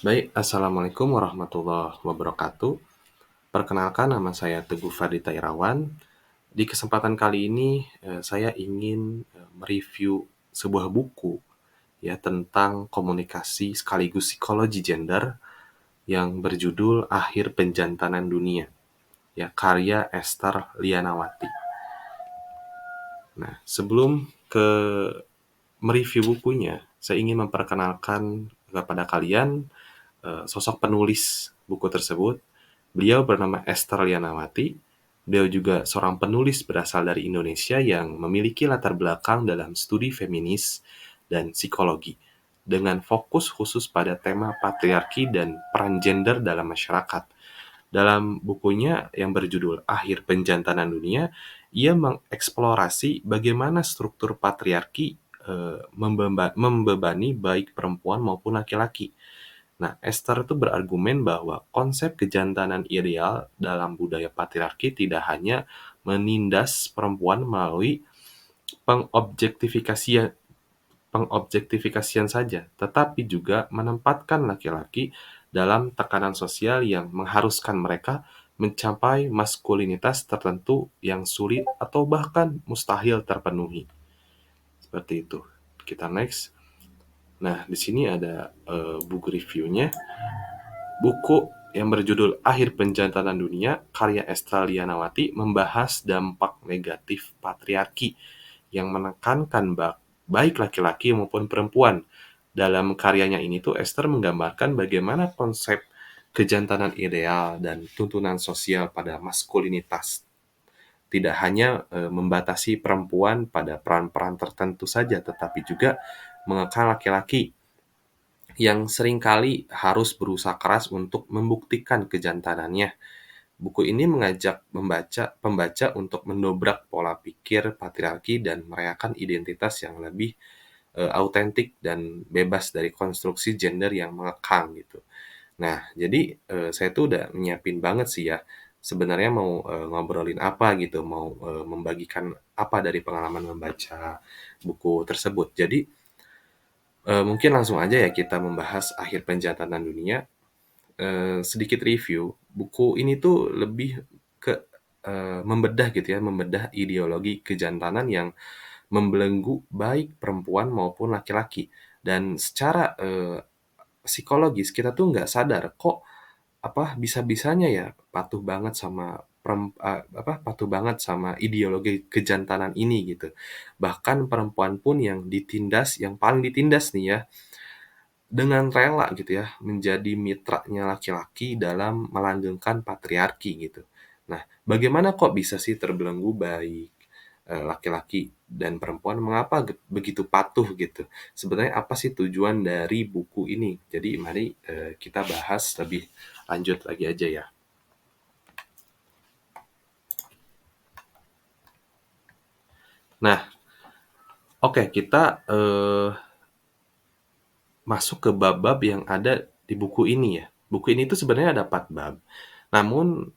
Baik, Assalamualaikum warahmatullahi wabarakatuh. Perkenalkan, nama saya Teguh Fardita Irawan. Di kesempatan kali ini, saya ingin mereview sebuah buku ya tentang komunikasi sekaligus psikologi gender yang berjudul Akhir Penjantanan Dunia, ya karya Esther Lianawati. Nah, sebelum ke mereview bukunya, saya ingin memperkenalkan kepada kalian sosok penulis buku tersebut. Beliau bernama Esther Lianawati. Beliau juga seorang penulis berasal dari Indonesia yang memiliki latar belakang dalam studi feminis dan psikologi, dengan fokus khusus pada tema patriarki dan peran gender dalam masyarakat. Dalam bukunya yang berjudul Akhir Penjantanan Dunia, ia mengeksplorasi bagaimana struktur patriarki membebani baik perempuan maupun laki-laki. Nah, Esther itu berargumen bahwa konsep kejantanan ideal dalam budaya patriarki tidak hanya menindas perempuan melalui pengobjektifikasian pengobjektifikasian saja, tetapi juga menempatkan laki-laki dalam tekanan sosial yang mengharuskan mereka mencapai maskulinitas tertentu yang sulit atau bahkan mustahil terpenuhi. Seperti itu. Kita next. Nah, di sini ada buku reviewnya. Buku yang berjudul Akhir Penjantanan Dunia, karya Esther Lianawati, membahas dampak negatif patriarki yang menekankan baik laki-laki maupun perempuan. Dalam karyanya ini tuh Esther menggambarkan bagaimana konsep kejantanan ideal dan tuntunan sosial pada maskulinitas tidak hanya membatasi perempuan pada peran-peran tertentu saja, tetapi juga mengekang laki-laki yang seringkali harus berusaha keras untuk membuktikan kejantanannya. Buku ini mengajak pembaca untuk mendobrak pola pikir patriarki dan merayakan identitas yang lebih autentik dan bebas dari konstruksi gender yang mengekang gitu. Nah, jadi saya tuh udah nyiapin banget sih ya. Sebenarnya mau ngobrolin apa gitu, mau membagikan apa dari pengalaman membaca buku tersebut. Jadi mungkin langsung aja ya kita membahas Akhir Penjantanan Dunia. Sedikit review, buku ini tuh lebih ke membedah gitu ya, membedah ideologi kejantanan yang membelenggu baik perempuan maupun laki-laki. Dan secara psikologis kita tuh nggak sadar kok bisa-bisanya ya patuh banget sama ideologi kejantanan ini gitu. Bahkan perempuan pun yang paling ditindas nih ya, dengan rela gitu ya, menjadi mitranya laki-laki dalam melanggengkan patriarki gitu. Nah, bagaimana kok bisa sih terbelenggu baik laki-laki dan perempuan, mengapa begitu patuh gitu? Sebenarnya apa sih tujuan dari buku ini? Jadi mari kita bahas lebih lanjut lagi aja ya. Nah, oke, kita masuk ke bab-bab yang ada di buku ini ya. Buku ini tuh sebenarnya ada 4 bab. Namun,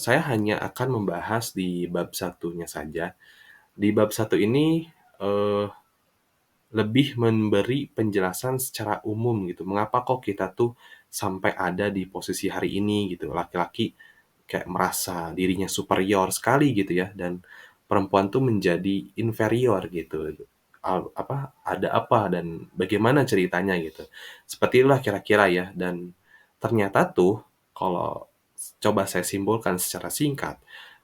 saya hanya akan membahas di bab satunya saja. Di bab satu ini, eee, lebih memberi penjelasan secara umum gitu, mengapa kok kita tuh sampai ada di posisi hari ini gitu. Laki-laki kayak merasa dirinya superior sekali gitu ya, dan perempuan tuh menjadi inferior gitu. Ada apa dan bagaimana ceritanya gitu. Seperti itulah kira-kira ya, dan ternyata tuh kalau coba saya simpulkan secara singkat,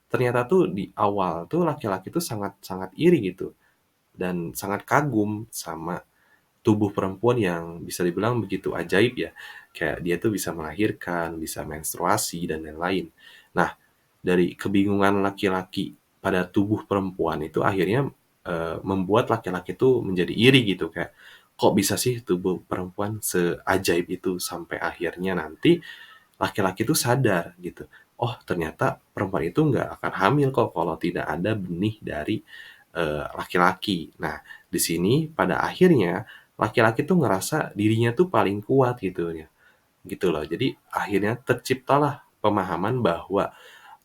ternyata tuh di awal tuh laki-laki tuh sangat sangat iri gitu dan sangat kagum sama tubuh perempuan yang bisa dibilang begitu ajaib ya. Kayak dia tuh bisa melahirkan, bisa menstruasi, dan lain-lain. Nah, dari kebingungan laki-laki pada tubuh perempuan itu akhirnya membuat laki-laki itu menjadi iri gitu. Kayak, kok bisa sih tubuh perempuan seajaib itu, sampai akhirnya nanti laki-laki itu sadar gitu. Oh, ternyata perempuan itu nggak akan hamil kok kalau tidak ada benih dari laki-laki. Nah, di sini pada akhirnya laki-laki tuh ngerasa dirinya tuh paling kuat gitu ya, gitu loh. Jadi akhirnya terciptalah pemahaman bahwa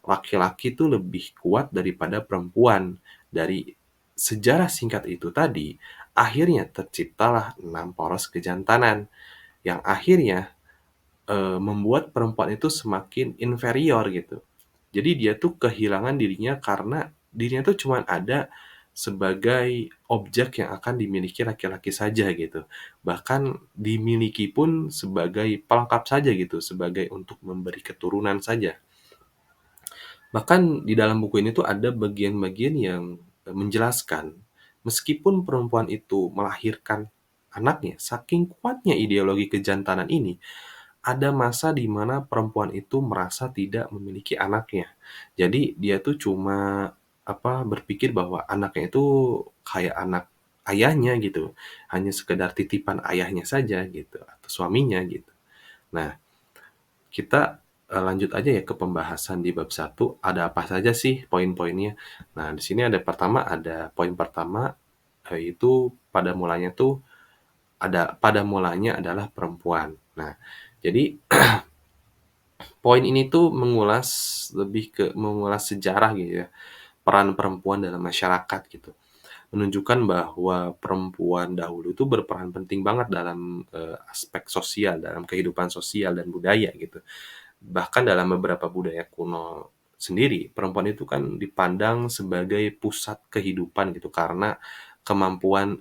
laki-laki tuh lebih kuat daripada perempuan. Dari sejarah singkat itu tadi, akhirnya terciptalah 6 poros kejantanan yang akhirnya membuat perempuan itu semakin inferior gitu. Jadi dia tuh kehilangan dirinya karena dirinya tuh cuman ada sebagai objek yang akan dimiliki laki-laki saja gitu. Bahkan dimiliki pun sebagai pelengkap saja gitu, sebagai untuk memberi keturunan saja. Bahkan di dalam buku ini tuh ada bagian-bagian yang menjelaskan, meskipun perempuan itu melahirkan anaknya, saking kuatnya ideologi kejantanan ini, ada masa di mana perempuan itu merasa tidak memiliki anaknya. Jadi dia tuh cuma berpikir bahwa anaknya itu kayak anak ayahnya gitu, hanya sekedar titipan ayahnya saja gitu atau suaminya gitu. Nah, kita lanjut aja ya ke pembahasan di bab 1, ada apa saja sih poin-poinnya. Nah, di sini ada poin pertama, itu pada mulanya adalah perempuan. Nah, jadi poin ini tuh mengulas sejarah gitu ya, peran perempuan dalam masyarakat gitu. Menunjukkan bahwa perempuan dahulu itu berperan penting banget dalam, aspek sosial, dalam kehidupan sosial dan budaya gitu. Bahkan dalam beberapa budaya kuno sendiri, perempuan itu kan dipandang sebagai pusat kehidupan gitu karena kemampuan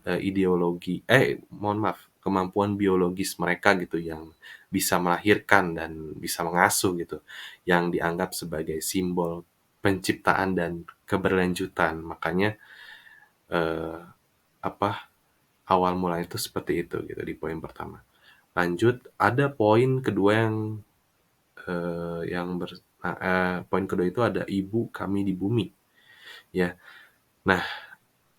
biologis mereka gitu yang bisa melahirkan dan bisa mengasuh gitu, yang dianggap sebagai simbol penciptaan dan keberlanjutan. Makanya, eee, apa, awal mula itu seperti itu gitu di poin pertama. Lanjut, ada poin kedua poin kedua itu ada ibu kami di bumi, ya. Nah,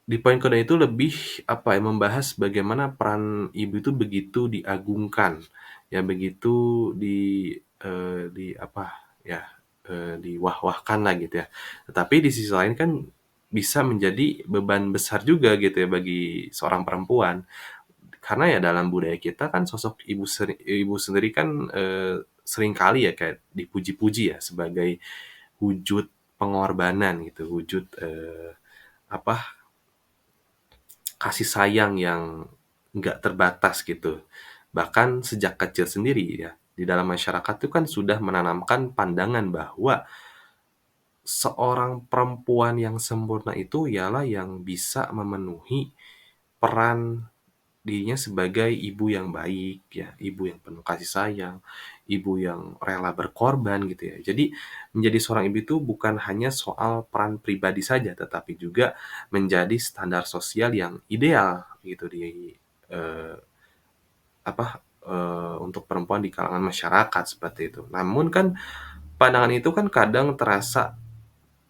di poin kedua itu lebih, membahas bagaimana peran ibu itu begitu diagungkan, ya begitu di, ya, diwah-wahkan lah gitu ya. Tetapi di sisi lain kan bisa menjadi beban besar juga gitu ya bagi seorang perempuan. Karena ya dalam budaya kita kan sosok ibu sendiri kan, seringkali ya kayak dipuji-puji ya sebagai wujud pengorbanan gitu, wujud, apa, kasih sayang yang nggak terbatas gitu. Bahkan sejak kecil sendiri ya, di dalam masyarakat itu kan sudah menanamkan pandangan bahwa seorang perempuan yang sempurna itu ialah yang bisa memenuhi peran dirinya sebagai ibu yang baik ya, ibu yang penuh kasih sayang, ibu yang rela berkorban gitu ya. Jadi menjadi seorang ibu itu bukan hanya soal peran pribadi saja, tetapi juga menjadi standar sosial yang ideal gitu eee, untuk perempuan di kalangan masyarakat seperti itu. Namun kan pandangan itu kan kadang terasa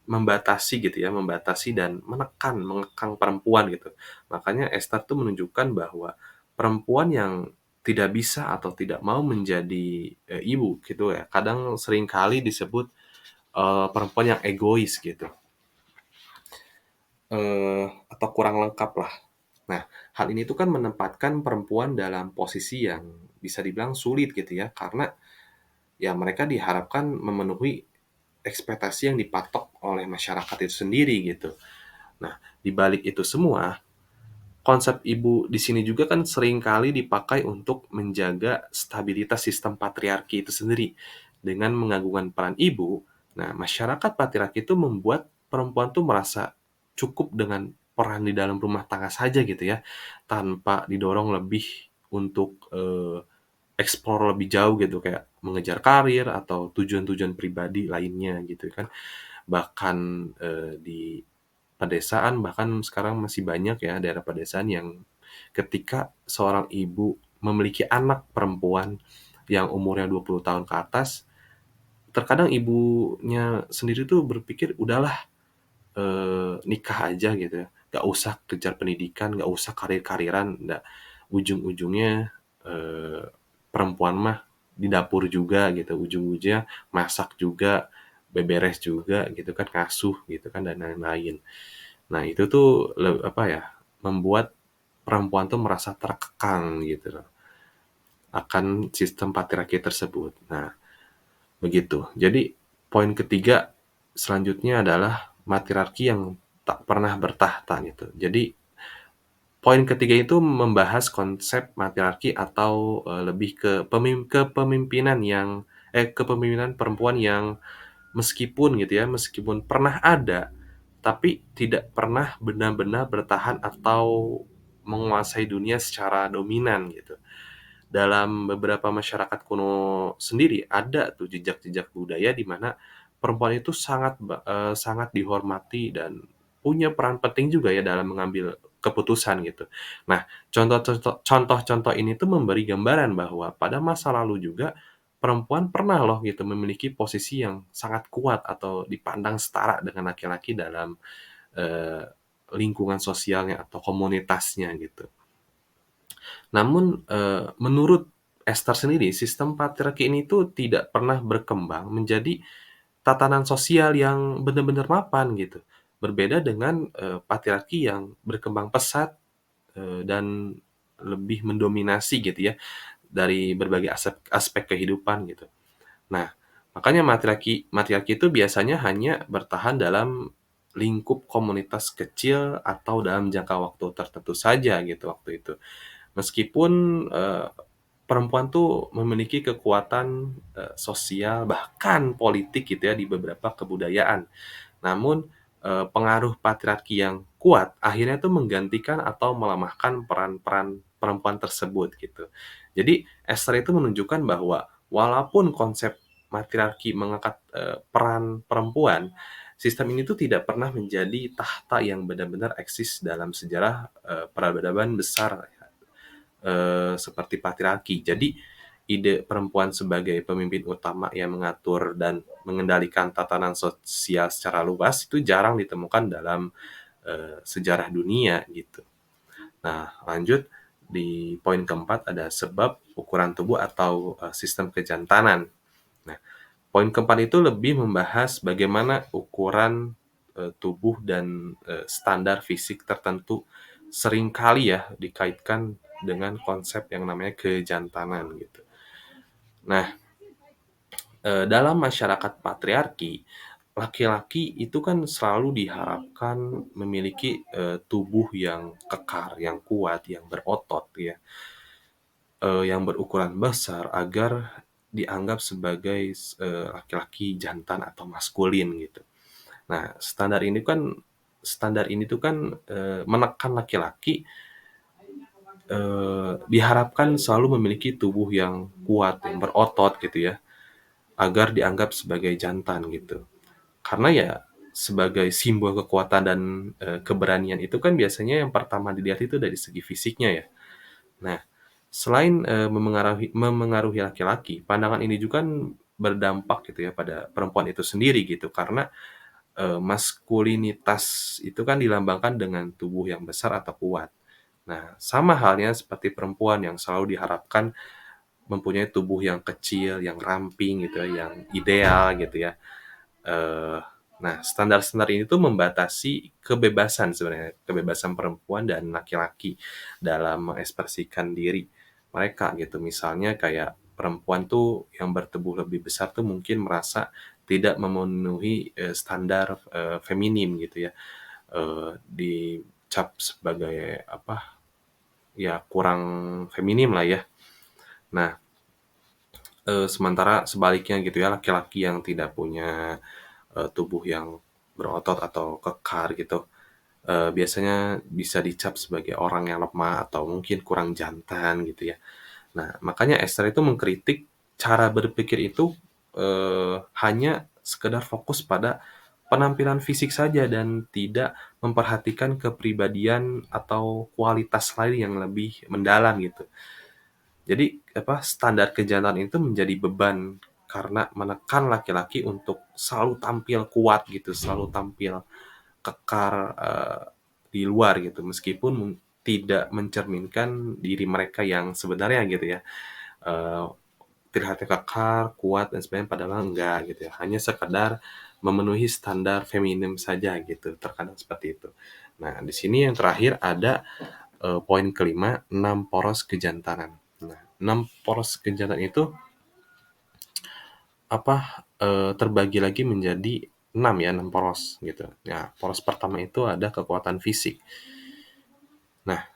membatasi gitu ya, membatasi dan mengekang perempuan gitu. Makanya Esther tuh menunjukkan bahwa perempuan yang tidak bisa atau tidak mau menjadi, ibu gitu ya, kadang seringkali disebut, perempuan yang egois gitu, atau kurang lengkap lah. Nah, hal ini tuh kan menempatkan perempuan dalam posisi yang bisa dibilang sulit gitu ya, karena ya mereka diharapkan memenuhi ekspektasi yang dipatok oleh masyarakat itu sendiri gitu. Nah, di balik itu semua, konsep ibu di sini juga kan sering kali dipakai untuk menjaga stabilitas sistem patriarki itu sendiri. Dengan mengagungkan peran ibu, nah masyarakat patriarki itu membuat perempuan tuh merasa cukup dengan peran di dalam rumah tangga saja gitu ya, tanpa didorong lebih untuk, explore lebih jauh gitu, kayak mengejar karir atau tujuan-tujuan pribadi lainnya gitu kan. Bahkan, di pedesaan bahkan sekarang masih banyak ya daerah pedesaan yang ketika seorang ibu memiliki anak perempuan yang umurnya 20 tahun ke atas, terkadang ibunya sendiri tuh berpikir, "Udahlah, nikah aja," gitu ya, "nggak usah kejar pendidikan, nggak usah karir-kariran, nggak ujung-ujungnya, eee, perempuan mah di dapur juga gitu, ujung-ujungnya masak juga, beberes juga gitu kan, ngasuh gitu kan dan lain-lain." Nah itu tuh membuat perempuan tuh merasa terkekang gitu loh, akan sistem patriarki tersebut. Nah, begitu. Jadi poin ketiga selanjutnya adalah matriarki yang tak pernah bertahta gitu. Jadi Poin ketiga itu membahas konsep matriarki atau, lebih ke kepemimpinan kepemimpinan perempuan yang meskipun gitu ya, meskipun pernah ada, tapi tidak pernah benar-benar bertahan atau menguasai dunia secara dominan gitu. Dalam beberapa masyarakat kuno sendiri ada tuh jejak-jejak budaya di mana perempuan itu sangat dihormati dan punya peran penting juga ya dalam mengambil keputusan gitu. Nah, contoh-contoh ini tuh memberi gambaran bahwa pada masa lalu juga perempuan pernah loh gitu memiliki posisi yang sangat kuat atau dipandang setara dengan laki-laki dalam, eee, lingkungan sosialnya atau komunitasnya gitu. Namun, menurut Esther sendiri, sistem patriarki ini tuh tidak pernah berkembang menjadi tatanan sosial yang benar-benar mapan gitu. Berbeda dengan, patriarki yang berkembang pesat, dan lebih mendominasi gitu ya, dari berbagai aspek kehidupan gitu. Nah, makanya matriarki matriarki itu biasanya hanya bertahan dalam lingkup komunitas kecil atau dalam jangka waktu tertentu saja gitu waktu itu. Meskipun, perempuan tuh memiliki kekuatan, sosial bahkan politik gitu ya di beberapa kebudayaan. Namun, pengaruh patriarki yang kuat akhirnya tuh menggantikan atau melemahkan peran-peran perempuan tersebut gitu. Jadi Esther itu menunjukkan bahwa walaupun konsep matriarki mengangkat, peran perempuan, sistem ini tuh tidak pernah menjadi tahta yang benar-benar eksis dalam sejarah, peradaban besar seperti patriarki. Jadi, ide perempuan sebagai pemimpin utama yang mengatur dan mengendalikan tatanan sosial secara luas itu jarang ditemukan dalam, sejarah dunia gitu. Nah, lanjut di poin keempat ada sebab ukuran tubuh atau, sistem kejantanan. Nah, poin keempat itu lebih membahas bagaimana ukuran, tubuh dan, standar fisik tertentu seringkali ya dikaitkan dengan konsep yang namanya kejantanan gitu. Nah, dalam masyarakat patriarki, laki-laki itu kan selalu diharapkan memiliki, tubuh yang kekar, yang kuat, yang berotot ya, yang berukuran besar agar dianggap sebagai laki-laki jantan atau maskulin gitu. Nah, standar ini tuh kan, menekan laki-laki, diharapkan selalu memiliki tubuh yang kuat, yang berotot gitu ya, agar dianggap sebagai jantan gitu. Karena ya sebagai simbol kekuatan dan, keberanian itu kan biasanya yang pertama dilihat itu dari segi fisiknya ya. Nah, selain, memengaruhi laki-laki, pandangan ini juga kan berdampak gitu ya pada perempuan itu sendiri gitu, karena maskulinitas itu kan dilambangkan dengan tubuh yang besar atau kuat. Nah, sama halnya seperti perempuan yang selalu diharapkan mempunyai tubuh yang kecil, yang ramping gitu ya, yang ideal gitu ya. Eee, nah, standar-standar ini tuh membatasi kebebasan sebenarnya, kebebasan perempuan dan laki-laki dalam mengekspresikan diri mereka gitu. Misalnya kayak perempuan tuh yang bertubuh lebih besar tuh mungkin merasa tidak memenuhi, standar, feminim gitu ya, dicap sebagai apa, ya kurang feminim lah ya. Nah, sementara sebaliknya gitu ya, laki-laki yang tidak punya, tubuh yang berotot atau kekar gitu, biasanya bisa dicap sebagai orang yang lemah atau mungkin kurang jantan gitu ya. Nah, makanya Esther itu mengkritik cara berpikir itu, hanya sekedar fokus pada penampilan fisik saja dan tidak memperhatikan kepribadian atau kualitas lain yang lebih mendalam gitu. Jadi standar kejantanan itu menjadi beban karena menekan laki-laki untuk selalu tampil kuat gitu, selalu tampil kekar, di luar gitu, meskipun tidak mencerminkan diri mereka yang sebenarnya gitu ya. Eee, Terlihatnya kekar, kuat, dan sebagainya padahal enggak gitu ya, hanya sekedar memenuhi standar feminim saja gitu, terkadang seperti itu. Nah, di sini yang terakhir ada, poin kelima, 6 poros kejantanan. Nah, 6 poros kejantanan itu terbagi lagi menjadi 6 ya, 6 poros gitu. Ya, poros pertama itu ada kekuatan fisik. Nah,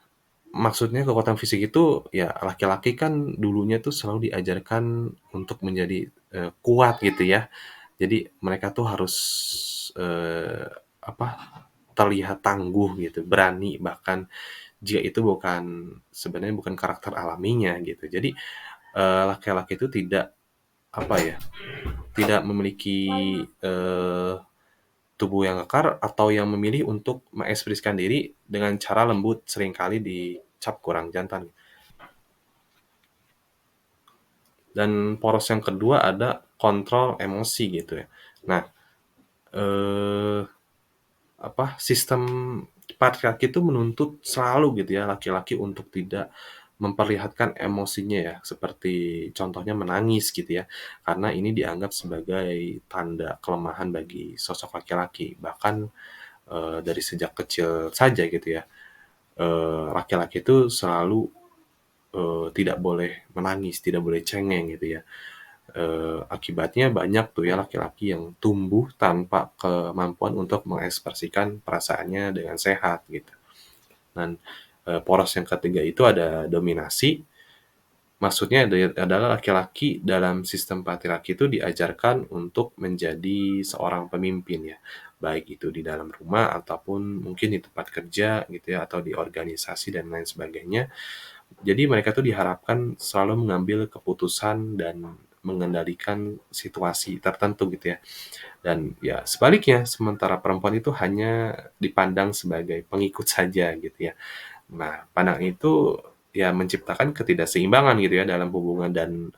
Maksudnya kekuatan fisik itu, ya laki-laki kan dulunya tuh selalu diajarkan untuk menjadi, kuat gitu ya. Jadi mereka tuh harus, eee, apa, terlihat tangguh gitu, berani, bahkan jika itu sebenarnya bukan karakter alaminya gitu. Jadi, laki-laki itu tidak, apa ya, tidak memiliki, eee, tubuh yang kekar atau yang memilih untuk mengekspresikan diri dengan cara lembut, seringkali dicap kurang jantan. Dan poros yang kedua ada kontrol emosi gitu ya. Nah, eee, sistem patriarki itu menuntut selalu gitu ya laki-laki untuk tidak memperlihatkan emosinya ya, seperti contohnya menangis gitu ya, karena ini dianggap sebagai tanda kelemahan bagi sosok laki-laki. Bahkan, dari sejak kecil saja gitu ya, laki-laki itu selalu, tidak boleh menangis, tidak boleh cengeng gitu ya. Akibatnya banyak tuh ya laki-laki yang tumbuh tanpa kemampuan untuk mengekspresikan perasaannya dengan sehat gitu. Dan, poros yang ketiga itu ada dominasi, maksudnya adalah laki-laki dalam sistem patriarki itu diajarkan untuk menjadi seorang pemimpin ya, baik itu di dalam rumah ataupun mungkin di tempat kerja gitu ya, atau di organisasi dan lain sebagainya. Jadi mereka tuh diharapkan selalu mengambil keputusan dan mengendalikan situasi tertentu gitu ya. Dan ya sebaliknya, sementara perempuan itu hanya dipandang sebagai pengikut saja gitu ya. Nah, pandangan itu ya menciptakan ketidakseimbangan gitu ya dalam hubungan dan,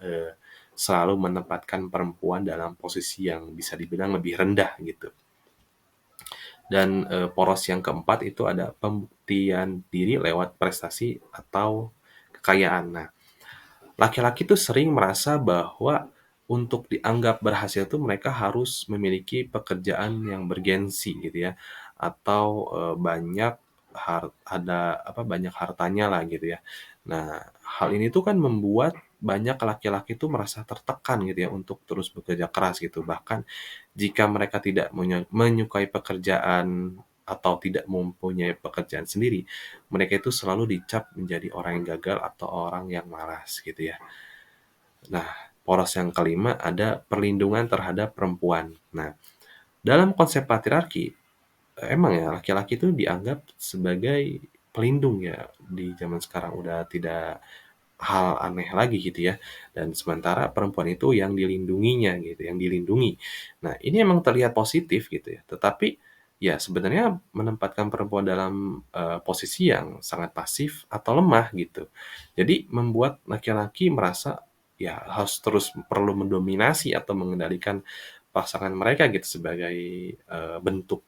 selalu menempatkan perempuan dalam posisi yang bisa dibilang lebih rendah gitu. Dan, poros yang keempat itu ada pembuktian diri lewat prestasi atau kekayaan. Nah, laki-laki tuh sering merasa bahwa untuk dianggap berhasil tuh mereka harus memiliki pekerjaan yang bergensi gitu ya, atau, banyak hartanya lah gitu ya. Nah, hal ini tuh kan membuat banyak laki-laki tuh merasa tertekan gitu ya untuk terus bekerja keras gitu. Bahkan jika mereka tidak menyukai pekerjaan atau tidak mempunyai pekerjaan sendiri, mereka itu selalu dicap menjadi orang yang gagal atau orang yang malas gitu ya. Nah, poros yang kelima ada perlindungan terhadap perempuan. Nah, dalam konsep patriarki, emang ya laki-laki itu dianggap sebagai pelindung ya di zaman sekarang, udah tidak hal aneh lagi gitu ya, dan sementara perempuan itu yang dilindunginya gitu, yang dilindungi. Nah, ini emang terlihat positif gitu ya, tetapi ya sebenarnya menempatkan perempuan dalam, posisi yang sangat pasif atau lemah gitu. Jadi membuat laki-laki merasa ya harus terus perlu mendominasi atau mengendalikan pasangan mereka gitu sebagai, bentuk,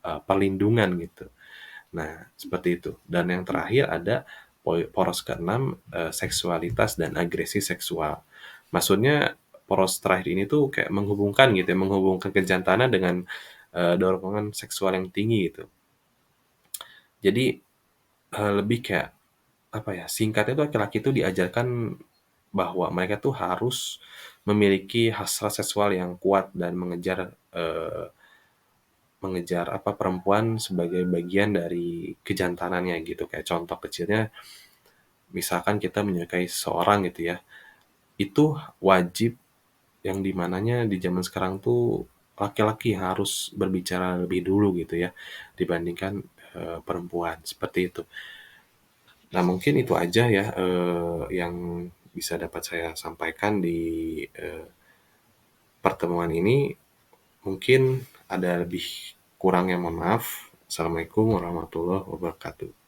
perlindungan gitu. Nah, seperti itu. Dan yang terakhir ada poros keenam, seksualitas dan agresi seksual. Maksudnya poros terakhir ini tuh kayak menghubungkan gitu ya, menghubungkan kejantanan dengan, dorongan seksual yang tinggi gitu. Jadi, lebih kayak, apa ya, singkatnya tuh laki-laki itu diajarkan bahwa mereka tuh harus memiliki hasrat seksual yang kuat dan mengejar, perempuan sebagai bagian dari kejantanannya gitu. Kayak contoh kecilnya, misalkan kita menyukai seseorang gitu ya, itu wajib yang di mananya di zaman sekarang tuh laki-laki harus berbicara lebih dulu gitu ya, dibandingkan, perempuan, seperti itu. Nah mungkin itu aja ya, yang bisa dapat saya sampaikan di, pertemuan ini. Mungkin ada lebih kurangnya mohon maaf. Assalamualaikum warahmatullahi wabarakatuh.